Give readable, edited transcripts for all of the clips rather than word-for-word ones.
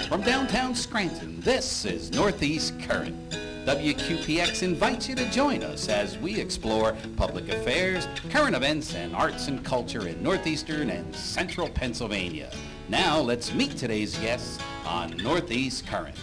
From downtown Scranton, this is Northeast Current. WQPX invites you to join us as we explore public affairs, current events, and arts and culture in northeastern and central Pennsylvania. Now, let's meet today's guests on Northeast Current.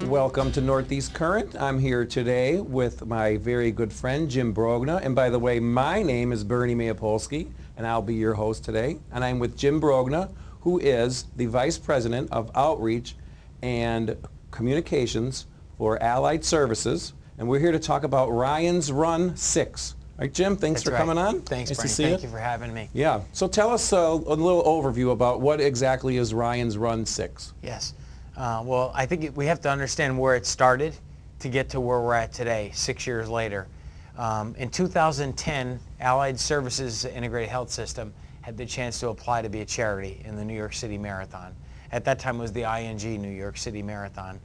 Welcome to Northeast Current. I'm here today with my very good friend, Jim Brogna. And by the way, my name is Bernie Mayapolsky, and I'll be your host today. And I'm with Jim Brogna, who is the Vice President of Outreach and Communications for Allied Services. And we're here to talk about Ryan's Run 6. All right, Jim, thanks for coming on. Thanks, nice Bernie. to see Thank you you for having me. Yeah. So tell us a little overview about what exactly is Ryan's Run 6. Yes. Well, I think we have to understand where it started to get to where we're at today, 6 years later. In 2010, Allied Services Integrated Health System had the chance to apply to be a charity in the New York City Marathon. At that time it was the ING New York City Marathon.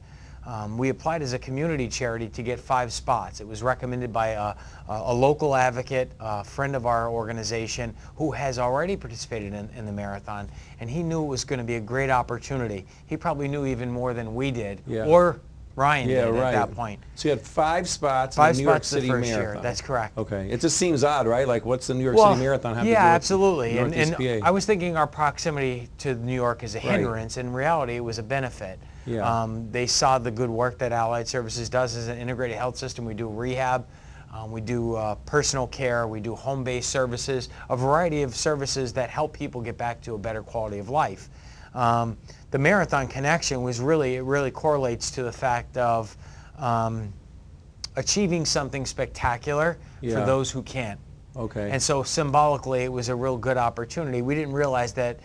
We applied as a community charity to get 5 spots. It was recommended by a local advocate, a friend of our organization who has already participated in the marathon, and he knew it was going to be a great opportunity. He probably knew even more than we did, or Ryan did at that point. So you had 5 spots in the New York City the first Marathon. Year. That's correct. Okay. It just seems odd, right? Like, what's the New York City Marathon have to do with absolutely. Northeast And PA? I was thinking our proximity to New York is a hindrance. In reality, it was a benefit. Yeah. They saw the good work that Allied Services does as an integrated health system. We do rehab, we do personal care, we do home-based services, a variety of services that help people get back to a better quality of life. The marathon connection was really correlates to the fact of achieving something spectacular for those who can't. Okay. And so symbolically, it was a real good opportunity. We didn't realize that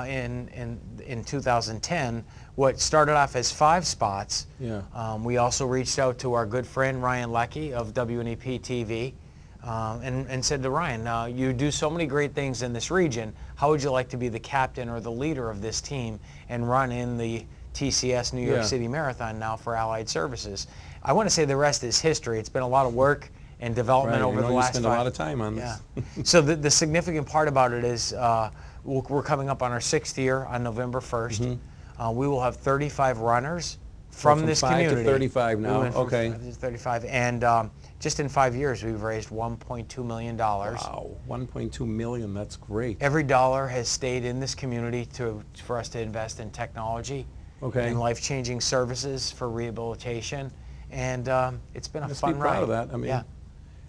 in 2010, what started off as 5 spots, we also reached out to our good friend Ryan Leckey of WNEP TV and said to Ryan, you do so many great things in this region. How would you like to be the captain or the leader of this team and run in the TCS New York City Marathon now for Allied Services? I want to say the rest is history. It's been a lot of work and development over the last 5 years. You spend a lot of time on this. So the significant part about it is we're coming up on our 6th year on November 1st. We will have 35 runners from this community. 5 to 35 now. Okay. 5 to 35, and just in 5 years, we've raised $1.2 million. Wow, 1.2 million. That's great. Every dollar has stayed in this community for us to invest in technology, and life-changing services for rehabilitation, and it's been a fun ride. Let's be proud of that.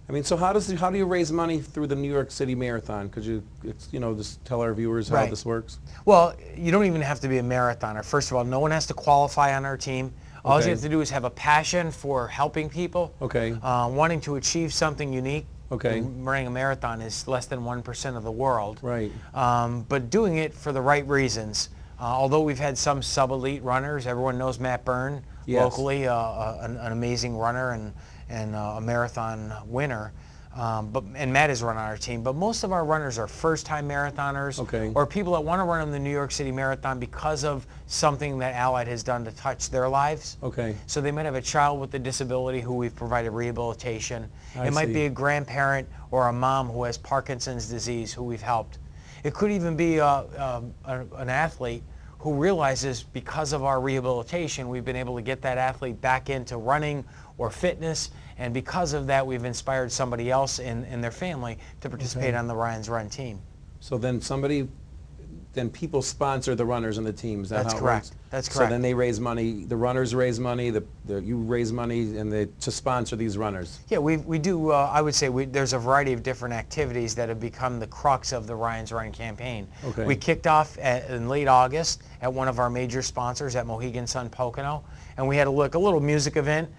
I mean, so how do you raise money through the New York City Marathon? Could you, just tell our viewers how this works? Well, you don't even have to be a marathoner. First of all, no one has to qualify on our team. All you have to do is have a passion for helping people, wanting to achieve something unique. Running a marathon is less than 1% of the world. But doing it for the right reasons. Although we've had some sub-elite runners, everyone knows Matt Byrne locally, an amazing runner and a marathon winner. And Matt is running on our team, but most of our runners are first-time marathoners or people that want to run in the New York City Marathon because of something that Allied has done to touch their lives. So they might have a child with a disability who we've provided rehabilitation. It might be a grandparent or a mom who has Parkinson's disease who we've helped. It could even be an athlete who realizes because of our rehabilitation we've been able to get that athlete back into running or fitness, and because of that we've inspired somebody else in their family to participate on the Ryan's Run team. So then people sponsor the runners and the teams. That's correct. That's correct. So then they raise money, the runners raise money, you raise money to sponsor these runners. Yeah, we do, I would say there's a variety of different activities that have become the crux of the Ryan's Run campaign. We kicked off in late August at one of our major sponsors at Mohegan Sun Pocono, and we had a little music event.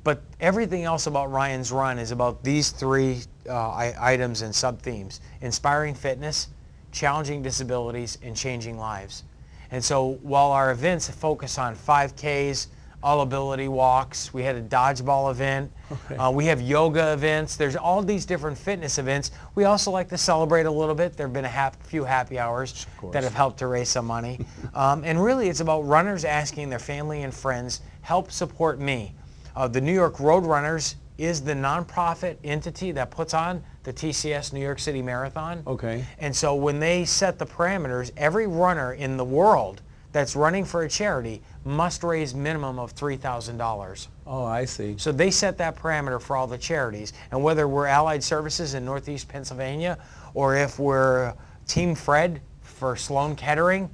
But everything else about Ryan's Run is about these 3 items and sub-themes: inspiring fitness, challenging disabilities, and changing lives. And so while our events focus on 5Ks, all-ability walks, we had a dodgeball event, we have yoga events, there's all these different fitness events. We also like to celebrate a little bit. There have been a few happy hours that have helped to raise some money. And really it's about runners asking their family and friends, help support me. The New York Road Runners is the nonprofit entity that puts on the TCS New York City Marathon. And so when they set the parameters, every runner in the world that's running for a charity must raise minimum of $3,000. Oh, I see. So they set that parameter for all the charities. And whether we're Allied Services in Northeast Pennsylvania, or if we're Team Fred for Sloan Kettering,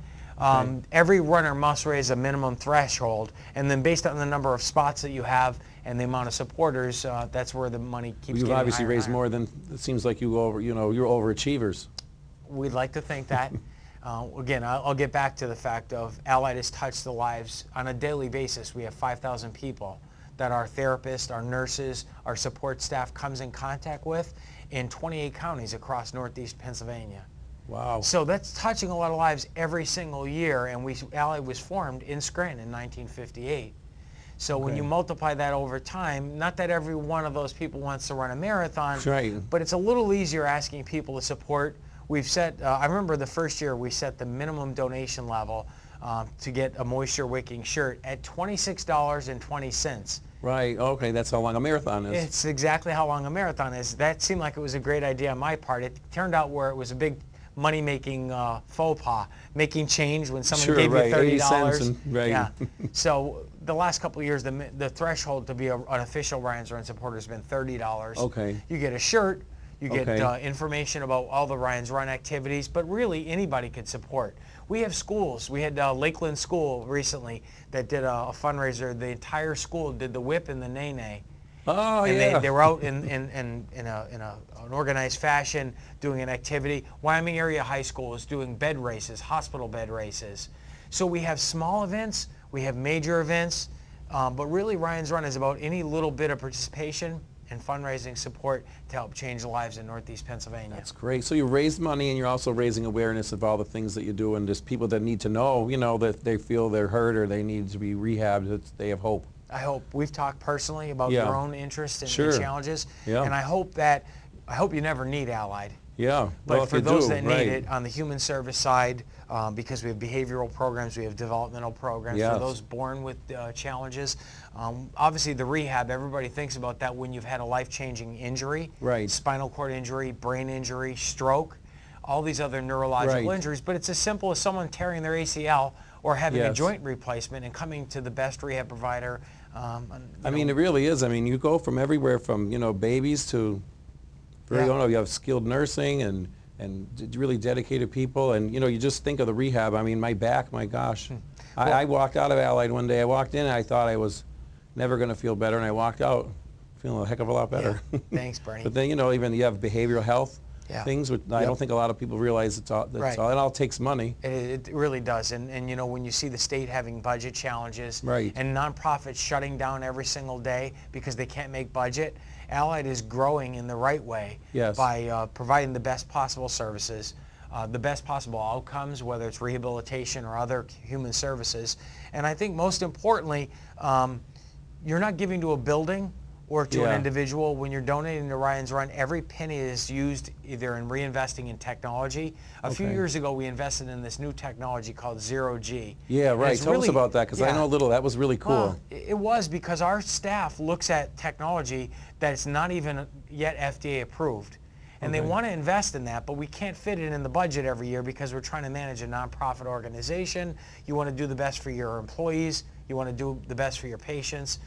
every runner must raise a minimum threshold. And then based on the number of spots that you have and the amount of supporters, that's where the money keeps getting You've obviously higher and raised higher. more than, it seems like you over, you're overachievers. We'd like to think that. Again, I'll get back to the fact of Allied has touched the lives on a daily basis. We have 5,000 people that our therapists, our nurses, our support staff comes in contact with in 28 counties across Northeast Pennsylvania. Wow. So that's touching a lot of lives every single year, and Allied was formed in Scranton in 1958. So when you multiply that over time, not that every one of those people wants to run a marathon, but it's a little easier asking people to support. We've set, I remember the first year we set the minimum donation level to get a moisture wicking shirt at $26.20. Right, okay, that's how long a marathon is. It's exactly how long a marathon is. That seemed like it was a great idea on my part. It turned out where it was a big money-making faux pas, making change when someone gave you $30. 80 cents and, Yeah. So the last couple of years, the threshold to be an official Ryan's Run supporter has been $30. Okay. You get a shirt. You get information about all the Ryan's Run activities, but really anybody could support. We have schools. We had Lakeland School recently that did a fundraiser. The entire school did the whip and the nay-nay. Oh, and they were out in an organized fashion doing an activity. Wyoming Area High School is doing bed races, hospital bed races. So we have small events, we have major events, but really Ryan's Run is about any little bit of participation and fundraising support to help change lives in Northeast Pennsylvania. That's great. So you raise money and you're also raising awareness of all the things that you do, and just people that need to know, that they feel they're hurt or they need to be rehabbed, that they have hope. I hope. We've talked personally about your own interests and challenges, Yeah. and I hope you never need Allied. Yeah. But well, for those that need right. it, on the human service side, because we have behavioral programs, we have developmental programs for those born with challenges. Obviously the rehab, everybody thinks about that when you've had a life-changing injury, spinal cord injury, brain injury, stroke, all these other neurological injuries, but it's as simple as someone tearing their ACL or having a joint replacement and coming to the best rehab provider. I mean, it really is. I mean, you go from everywhere from, babies to you have skilled nursing and really dedicated people, and you just think of the rehab. I mean, my back, my gosh. I walked out of Allied one day. I walked in and I thought I was never going to feel better, and I walked out feeling a heck of a lot better. Thanks, Bernie. But then, even you have behavioral health things, which I don't think a lot of people realize it all takes money. It really does, and when you see the state having budget challenges and nonprofits shutting down every single day because they can't make budget, Allied is growing in the right way by providing the best possible services, the best possible outcomes, whether it's rehabilitation or other human services. And I think most importantly, you're not giving to a building or to an individual. When you're donating to Ryan's Run, every penny is used either in reinvesting in technology. A few years ago, we invested in this new technology called 0G. Yeah, right. Tell us about that, because I know a little. That was really cool. Well, it was because our staff looks at technology that's not even yet FDA approved. And they want to invest in that, but we can't fit it in the budget every year because we're trying to manage a nonprofit organization. You want to do the best for your employees. You want to do the best for your patients.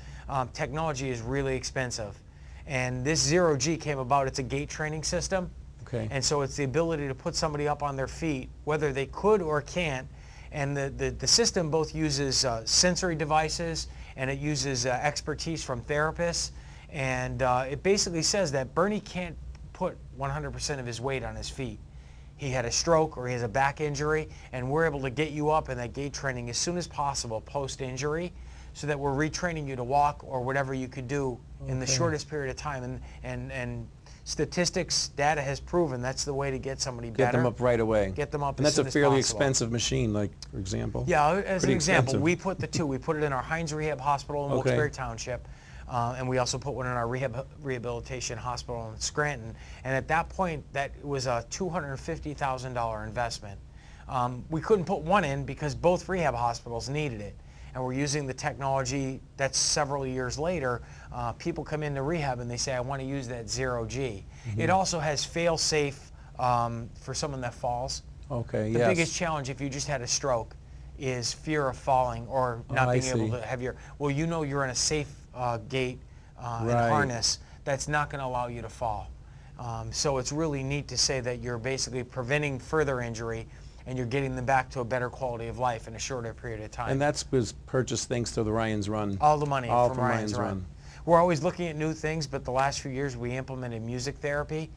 Technology is really expensive. And this 0G came about. It's a gait training system. And so it's the ability to put somebody up on their feet, whether they could or can't. And the system both uses sensory devices, and it uses expertise from therapists. And it basically says that Bernie can't put 100% of his weight on his feet. He had a stroke or he has a back injury, and we're able to get you up in that gait training as soon as possible post-injury, so that we're retraining you to walk or whatever you could do in the shortest period of time. And statistics, data has proven that's the way to get somebody better. Get them up right away. Get them up and as soon that's as a fairly possible. expensive machine, like, for example. Yeah, as an example, expensive. we put the two. We put it in our Heinz Rehab Hospital in Wilkes-Barre Township, and we also put one in our rehabilitation hospital in Scranton. And at that point, that was a $250,000 investment. We couldn't put one in because both rehab hospitals needed it. And we're using the technology that's several years later. People come into rehab and they say, I want to use that 0G. It also has fail-safe for someone that falls. The biggest challenge if you just had a stroke is fear of falling or not being able to have your, well, you know you're in a safe gate and harness that's not going to allow you to fall. So it's really neat to say that you're basically preventing further injury and you're getting them back to a better quality of life in a shorter period of time. And that was purchased thanks to the Ryan's Run. All the money from Ryan's Run. We're always looking at new things, but the last few years we implemented music therapy.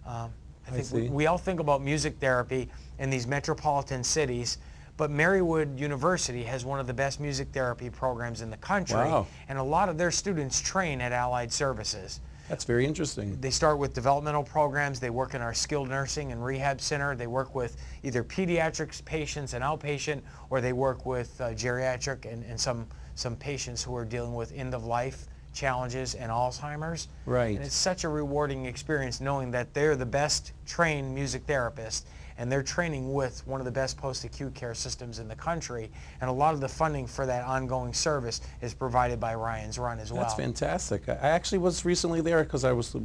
I think we all think about music therapy in these metropolitan cities, but Marywood University has one of the best music therapy programs in the country, and a lot of their students train at Allied Services. That's very interesting. They start with developmental programs. They work in our skilled nursing and rehab center. They work with either pediatrics patients and outpatient, or they work with geriatric and some patients who are dealing with end-of-life challenges and Alzheimer's. Right. And it's such a rewarding experience knowing that they're the best trained music therapists, and they're training with one of the best post-acute care systems in the country, and a lot of the funding for that ongoing service is provided by Ryan's Run as well. That's fantastic. I actually was recently there because I was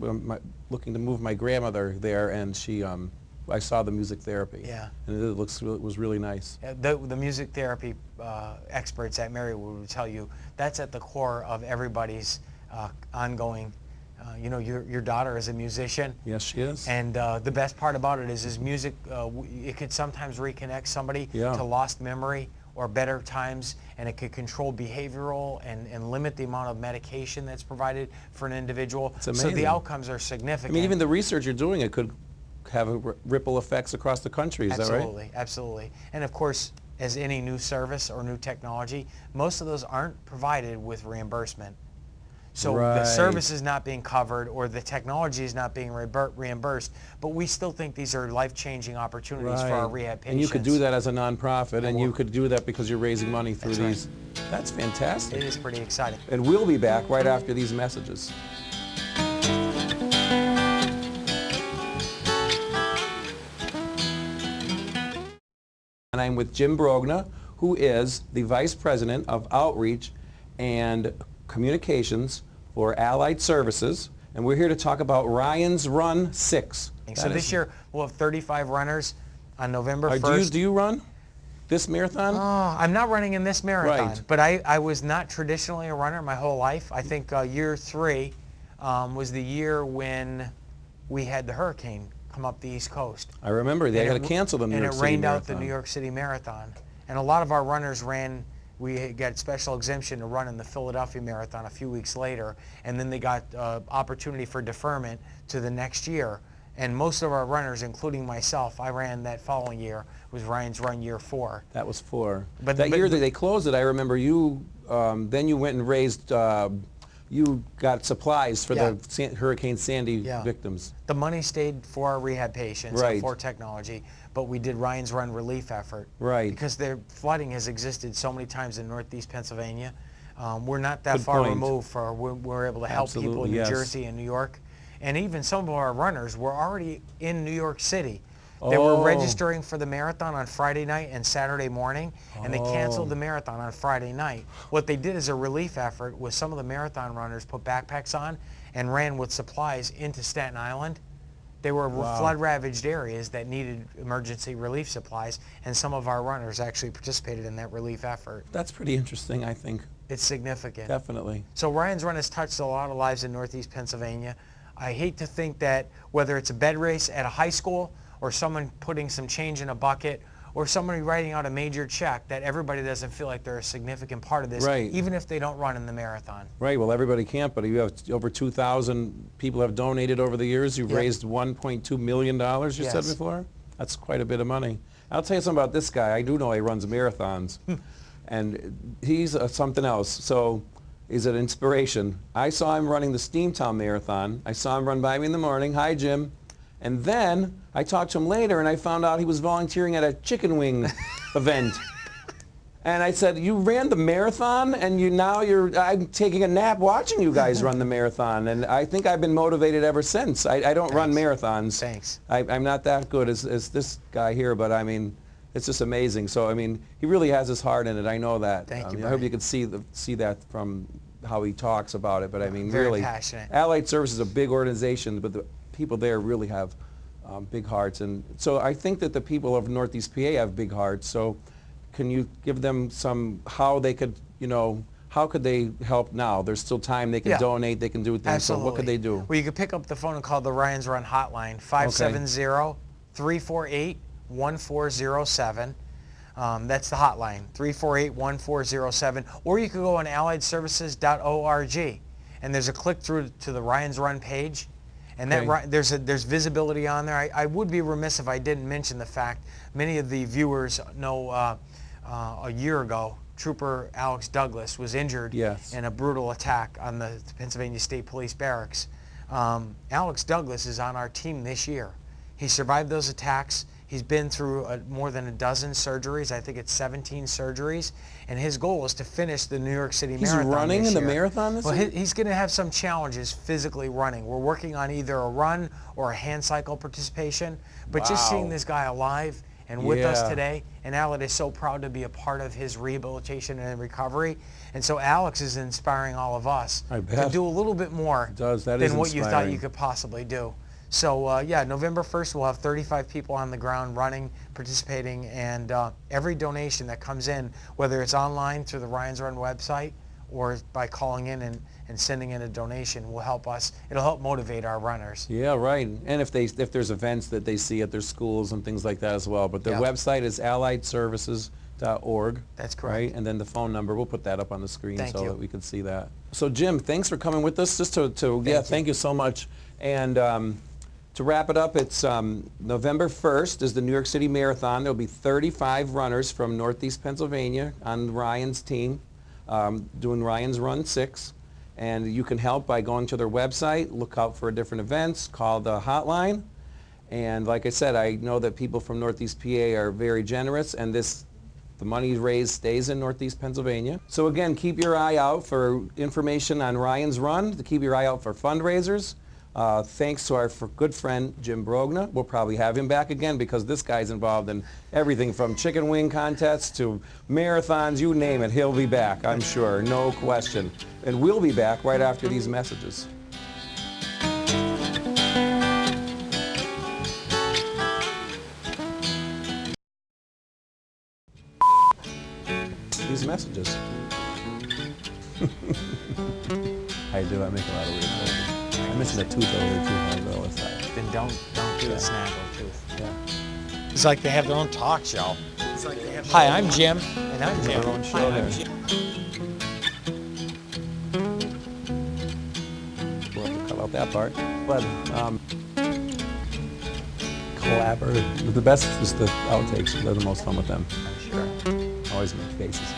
looking to move my grandmother there, and she, I saw the music therapy. Yeah. And it was really nice. The music therapy experts at Marywood will tell you that's at the core of everybody's ongoing. You know, your daughter is a musician. Yes, she is. And the best part about it is music, it could sometimes reconnect somebody to lost memory or better times, and it could control behavioral and limit the amount of medication that's provided for an individual. It's amazing. So the outcomes are significant. I mean, even the research you're doing, it could have ripple effects across the country. Is that right? Absolutely, absolutely. And of course, as any new service or new technology, most of those aren't provided with reimbursement. So the service is not being covered or the technology is not being reimbursed, but we still think these are life-changing opportunities for our rehab patients. And you could do that as a nonprofit, and you could do that because you're raising money through these. That's fantastic. It is pretty exciting. And we'll be back right after these messages. And I'm with Jim Brogna, who is the Vice President of Outreach and Communications for Allied Services, and we're here to talk about Ryan's Run 6. So this year we'll have 35 runners on November 1st. Do you run this marathon? Oh, I'm not running in this marathon, but I was not traditionally a runner my whole life. I think year 3 was the year when we had the hurricane come up the East Coast. I remember they had to cancel the New York City Marathon. And it rained out the New York City Marathon. And a lot of our runners ran. We got special exemption to run in the Philadelphia Marathon a few weeks later, and then they got opportunity for deferment to the next year. And most of our runners, including myself, I ran that following year, was Ryan's Run year 4. That was 4. But that year that they closed it, I remember you, then you went and raised, you got supplies for the Hurricane Sandy victims. The money stayed for our rehab patients and for technology, but we did Ryan's Run relief effort. Because their flooding has existed so many times in Northeast Pennsylvania. We're not that far removed for we're able to help people in New Jersey and New York. And even some of our runners were already in New York City. They were registering for the marathon on Friday night and Saturday morning, and they canceled the marathon on Friday night. What they did as a relief effort was some of the marathon runners put backpacks on and ran with supplies into Staten Island. They were flood-ravaged areas that needed emergency relief supplies, and some of our runners actually participated in that relief effort. That's pretty interesting, I think. It's significant. Definitely. So Ryan's Run has touched a lot of lives in Northeast Pennsylvania. I hate to think that whether it's a bed race at a high school or someone putting some change in a bucket or somebody writing out a major check, that everybody doesn't feel like they're a significant part of this, even if they don't run in the marathon. Right, well everybody can't, but you have over 2,000 people have donated over the years. You've raised $1.2 million, you said before? That's quite a bit of money. I'll tell you something about this guy. I do know he runs marathons, and he's something else. So he's an inspiration. I saw him running the Steamtown Marathon. I saw him run by me in the morning. Hi, Jim. And then I talked to him later, and I found out he was volunteering at a chicken wing event. And I said, you ran the marathon, and I'm taking a nap watching you guys run the marathon. And I think I've been motivated ever since. I don't run marathons. I'm not that good as this guy here, but I mean, it's just amazing. So, I mean, he really has his heart in it. I know that. Thank you, I hope you could see that from how he talks about it. But I mean, very really, passionate. Allied Services is a big organization, but the people there really have big hearts. And so I think that the people of Northeast PA have big hearts. So can you give them some, how they could, you know, how could they help now? There's still time. They can donate. They can do things. Absolutely. So what could they do? Well, you could pick up the phone and call the Ryan's Run hotline, 570-348-1407. That's the hotline, 348-1407. Or you could go on alliedservices.org, and there's a click through to the Ryan's Run page, and that there's visibility on there. I would be remiss if I didn't mention the fact many of the viewers know a year ago, Trooper Alex Douglas was injured in a brutal attack on the Pennsylvania State Police Barracks. Alex Douglas is on our team this year. He survived those attacks. He's been through more than a dozen surgeries. I think it's 17 surgeries. And his goal is to finish the New York City Marathon He's running this in the year. marathon this year? He's going to have some challenges physically running. We're working on either a run or a hand cycle participation. But just seeing this guy alive and with us today, and Alex is so proud to be a part of his rehabilitation and recovery. And so Alex is inspiring all of us to do a little bit more than what you thought you could possibly do. So yeah, November 1st we'll have 35 people on the ground running, participating, and every donation that comes in, whether it's online through the Ryan's Run website or by calling in and sending in a donation, will help us. It'll help motivate our runners. Yeah, right. And if there's events that they see at their schools and things like that as well. But the website is alliedservices.org. That's correct. Right? And then the phone number, we'll put that up on the screen so that we can see that. So Jim, thanks for coming with us. Just thank you so much. And to wrap it up, it's November 1st is the New York City Marathon. There'll be 35 runners from Northeast Pennsylvania on Ryan's team doing Ryan's Run 6. And you can help by going to their website, look out for different events, call the hotline. And like I said, I know that people from Northeast PA are very generous, and the money raised stays in Northeast Pennsylvania. So again, keep your eye out for information on Ryan's Run, keep your eye out for fundraisers. Thanks to our good friend Jim Brogna. We'll probably have him back again because this guy's involved in everything from chicken wing contests to marathons, you name it. He'll be back, I'm sure, no question. And we'll be back right after these messages. These messages. I do, I make a lot of weird noises. I'm missing a tooth over there too. Then don't do the snaggle tooth. Yeah. It's like they have their own talk show. It's like they have Hi, I'm Jim. And I'm Jim. Their own show there. We'll have to cut out that part. But collaborate. The best is the outtakes. They're the most fun with them. I'm sure. Always make faces.